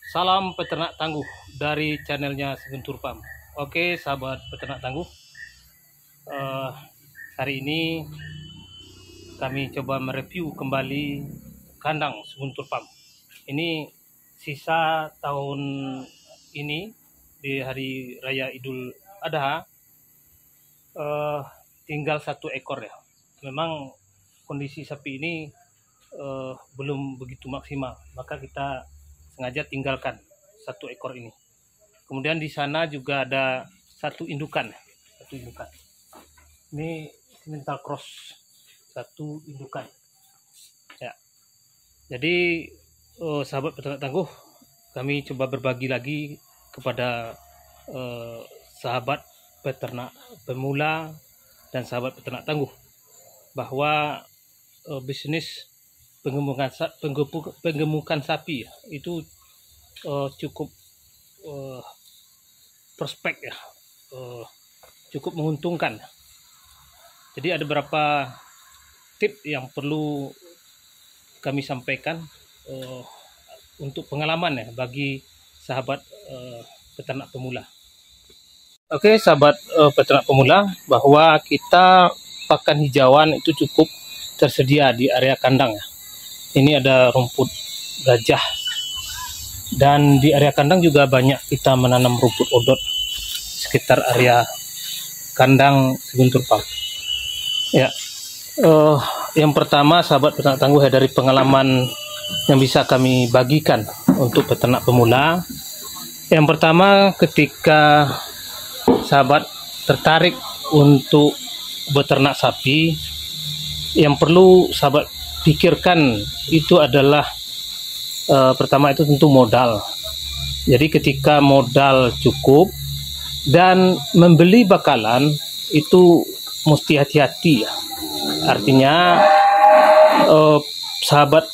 Salam peternak tangguh dari channelnya Seventur Farm. Oke, sahabat peternak tangguh, hari ini kami coba mereview kembali kandang Seventur Farm. Ini sisa tahun ini di hari raya Idul Adha, tinggal 1 ekor ya. Memang kondisi sapi ini belum begitu maksimal, maka kita sengaja tinggalkan 1 ekor ini. Kemudian di sana juga ada satu indukan. Ini mental cross, 1 indukan. Ya. Jadi sahabat peternak tangguh, kami coba berbagi lagi kepada sahabat peternak pemula dan sahabat peternak tangguh bahwa bisnis penggemukan sapi ya, itu cukup prospek ya, cukup menguntungkan. Jadi ada beberapa tip yang perlu kami sampaikan untuk pengalaman ya bagi sahabat peternak pemula. Oke, sahabat peternak pemula, bahwa kita pakan hijauan itu cukup tersedia di area kandang ya. Ini ada rumput gajah, dan di area kandang juga banyak kita menanam rumput odot sekitar area kandang Seventur Farm. Ya, yang pertama sahabat peternak tangguh ya, dari pengalaman yang bisa kami bagikan untuk peternak pemula. Yang pertama, ketika sahabat tertarik untuk beternak sapi, yang perlu sahabat pikirkan itu adalah pertama itu tentu modal. Jadi ketika modal cukup dan membeli bakalan itu mesti hati-hati ya. Artinya sahabat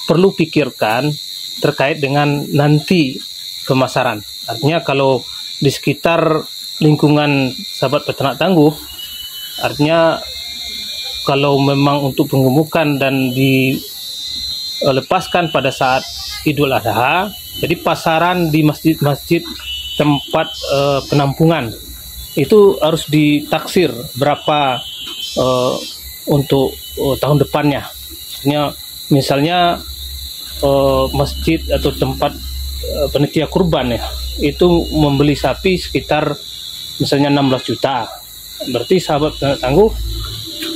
perlu pikirkan terkait dengan nanti pemasaran. Artinya kalau di sekitar lingkungan sahabat peternak tangguh, artinya kalau memang untuk penggemukan dan dilepaskan pada saat Idul Adha, jadi pasaran di masjid-masjid tempat penampungan itu harus ditaksir berapa untuk tahun depannya. Misalnya masjid atau tempat panitia kurban ya, itu membeli sapi sekitar misalnya 16 juta. Berarti sahabat peternak tangguh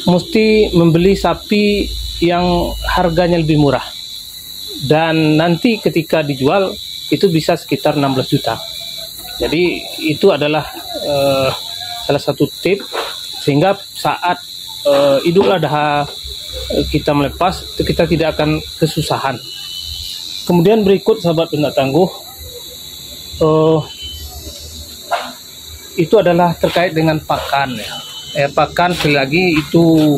mesti membeli sapi yang harganya lebih murah, dan nanti ketika dijual itu bisa sekitar 16 juta. Jadi itu adalah salah satu tip, sehingga saat Idul Adha kita melepas, kita tidak akan kesusahan. Kemudian berikut sahabat peternak tangguh, itu adalah terkait dengan pakan ya. Pakan sekali lagi itu,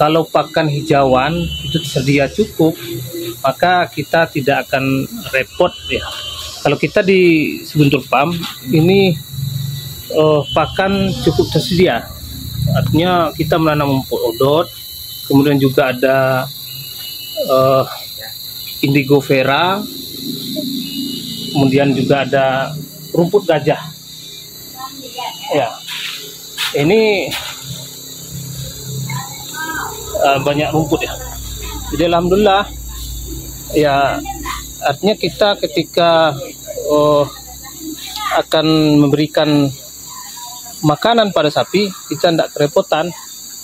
kalau pakan hijauan itu tersedia cukup, maka kita tidak akan repot ya. Kalau kita di Seventur Farm ini pakan cukup tersedia. Artinya kita menanam rumput odot, kemudian juga ada indigo vera, kemudian juga ada rumput gajah. Ya. Ini banyak rumput ya. Jadi alhamdulillah ya, artinya kita ketika akan memberikan makanan pada sapi, kita tidak kerepotan.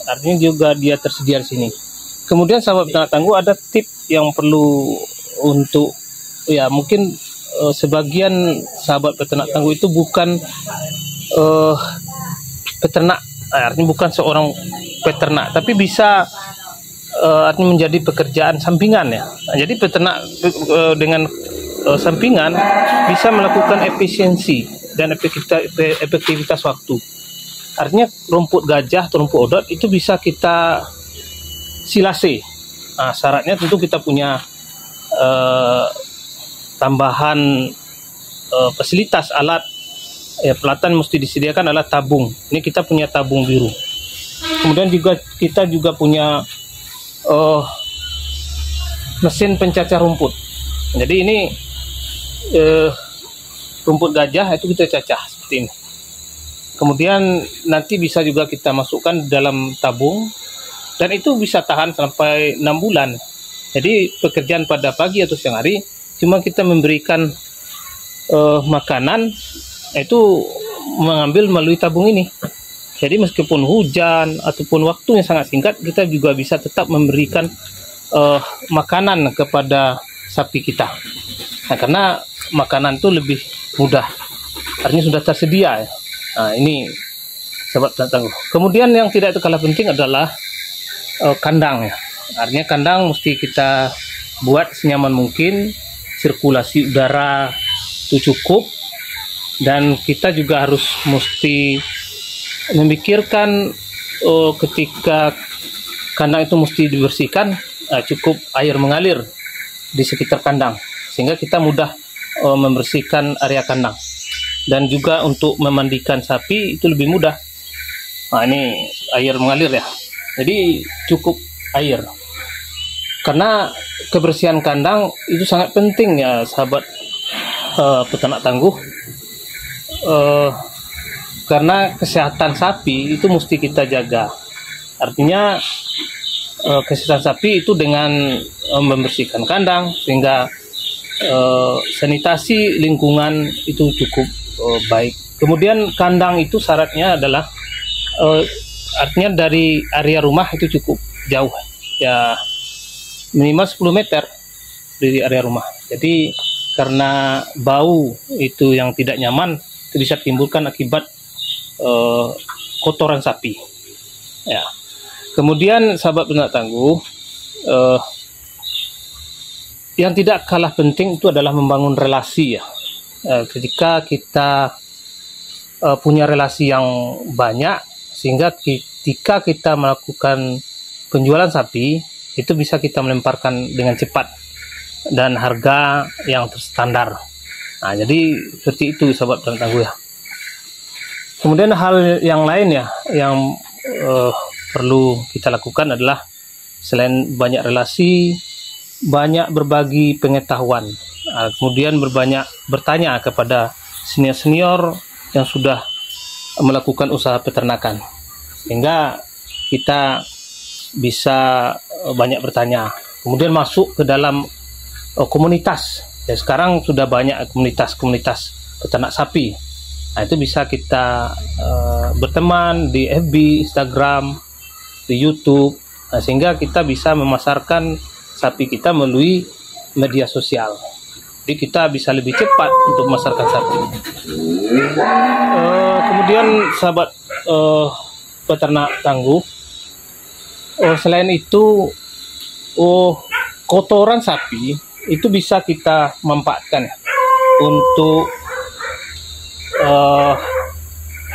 Artinya juga dia tersedia di sini. Kemudian sahabat peternak tangguh, ada tip yang perlu untuk ya, mungkin sebagian sahabat peternak tangguh itu bukan peternak, artinya bukan seorang peternak, tapi bisa artinya menjadi pekerjaan sampingan ya. Nah, jadi peternak dengan sampingan bisa melakukan efisiensi dan efektivitas waktu. Artinya rumput gajah atau rumput odot itu bisa kita silase. Nah, syaratnya tentu kita punya tambahan fasilitas alat. Ya, pelatan mesti disediakan adalah tabung. Ini kita punya tabung biru. Kemudian juga kita juga punya mesin pencacar rumput. Jadi ini rumput gajah itu kita cacah seperti ini. Kemudian nanti bisa juga kita masukkan dalam tabung dan itu bisa tahan sampai 6 bulan. Jadi pekerjaan pada pagi atau siang hari cuma kita memberikan makanan itu mengambil melalui tabung ini. Jadi meskipun hujan ataupun waktunya sangat singkat, kita juga bisa tetap memberikan makanan kepada sapi kita. Nah, karena makanan itu lebih mudah, artinya sudah tersedia. Nah, ini sahabat tangguh. Kemudian yang tidak kalah penting adalah kandang. Artinya kandang mesti kita buat senyaman mungkin, sirkulasi udara itu cukup, dan kita juga harus mesti memikirkan ketika kandang itu mesti dibersihkan, cukup air mengalir di sekitar kandang sehingga kita mudah membersihkan area kandang, dan juga untuk memandikan sapi itu lebih mudah. Nah, ini air mengalir ya, jadi cukup air, karena kebersihan kandang itu sangat penting ya sahabat peternak tangguh. Karena kesehatan sapi itu mesti kita jaga. Artinya kesehatan sapi itu dengan membersihkan kandang sehingga sanitasi lingkungan itu cukup baik. Kemudian kandang itu syaratnya adalah artinya dari area rumah itu cukup jauh ya, minimal 10 meter dari area rumah. Jadi karena bau itu yang tidak nyaman itu bisa timbulkan akibat kotoran sapi ya. Kemudian sahabat peternak tangguh, yang tidak kalah penting itu adalah membangun relasi ya. Ketika kita punya relasi yang banyak, sehingga ketika kita melakukan penjualan sapi itu bisa kita melemparkan dengan cepat dan harga yang terstandar. Nah, jadi seperti itu sahabat peternak tangguh ya. Kemudian hal yang lain ya yang perlu kita lakukan adalah selain banyak relasi, banyak berbagi pengetahuan, kemudian bertanya kepada senior-senior yang sudah melakukan usaha peternakan, sehingga kita bisa banyak bertanya. Kemudian masuk ke dalam komunitas. Ya, sekarang sudah banyak komunitas peternak sapi. Nah, itu bisa kita berteman di FB, Instagram, di YouTube, nah, sehingga kita bisa memasarkan sapi kita melalui media sosial. Jadi kita bisa lebih cepat untuk memasarkan sapi. Kemudian sahabat peternak tangguh, selain itu kotoran sapi itu bisa kita manfaatkan ya, untuk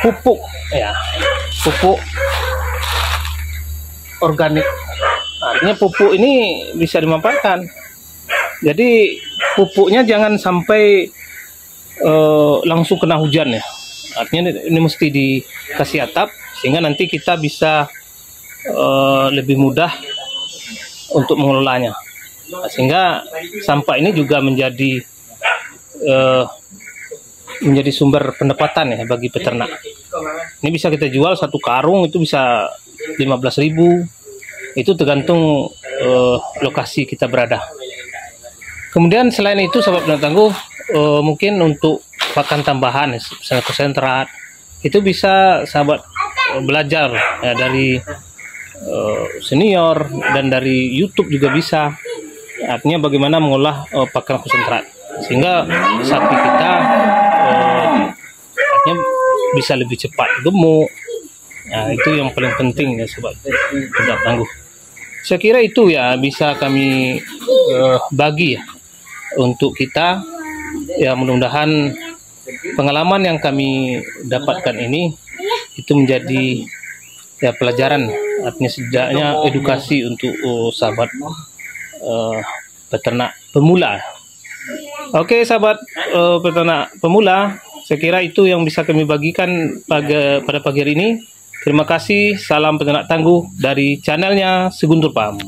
pupuk ya, pupuk organik. Artinya pupuk ini bisa dimanfaatkan. Jadi pupuknya jangan sampai langsung kena hujan ya. Artinya ini mesti dikasih atap sehingga nanti kita bisa lebih mudah untuk mengelolanya. Nah, sehingga sampah ini juga menjadi sumber pendapatan ya bagi peternak. Ini bisa kita jual satu karung itu bisa 15.000. Itu tergantung lokasi kita berada. Kemudian selain itu sahabat peternak tangguh, mungkin untuk pakan tambahan misalnya konsentrat itu bisa sahabat belajar ya, dari senior dan dari YouTube juga bisa. Artinya bagaimana mengolah pakan konsentrat sehingga sapi kita artinya bisa lebih cepat gemuk. Nah, itu yang paling penting ya sahabat peternak tangguh. Saya kira itu ya bisa kami bagi ya untuk kita ya, mudah-mudahan pengalaman yang kami dapatkan ini itu menjadi ya pelajaran, artinya setidaknya edukasi untuk sahabat peternak pemula. Oke sahabat peternak pemula, saya kira itu yang bisa kami bagikan pada pagi hari ini. Terima kasih, salam peternak tangguh dari channelnya Seguntur Farm.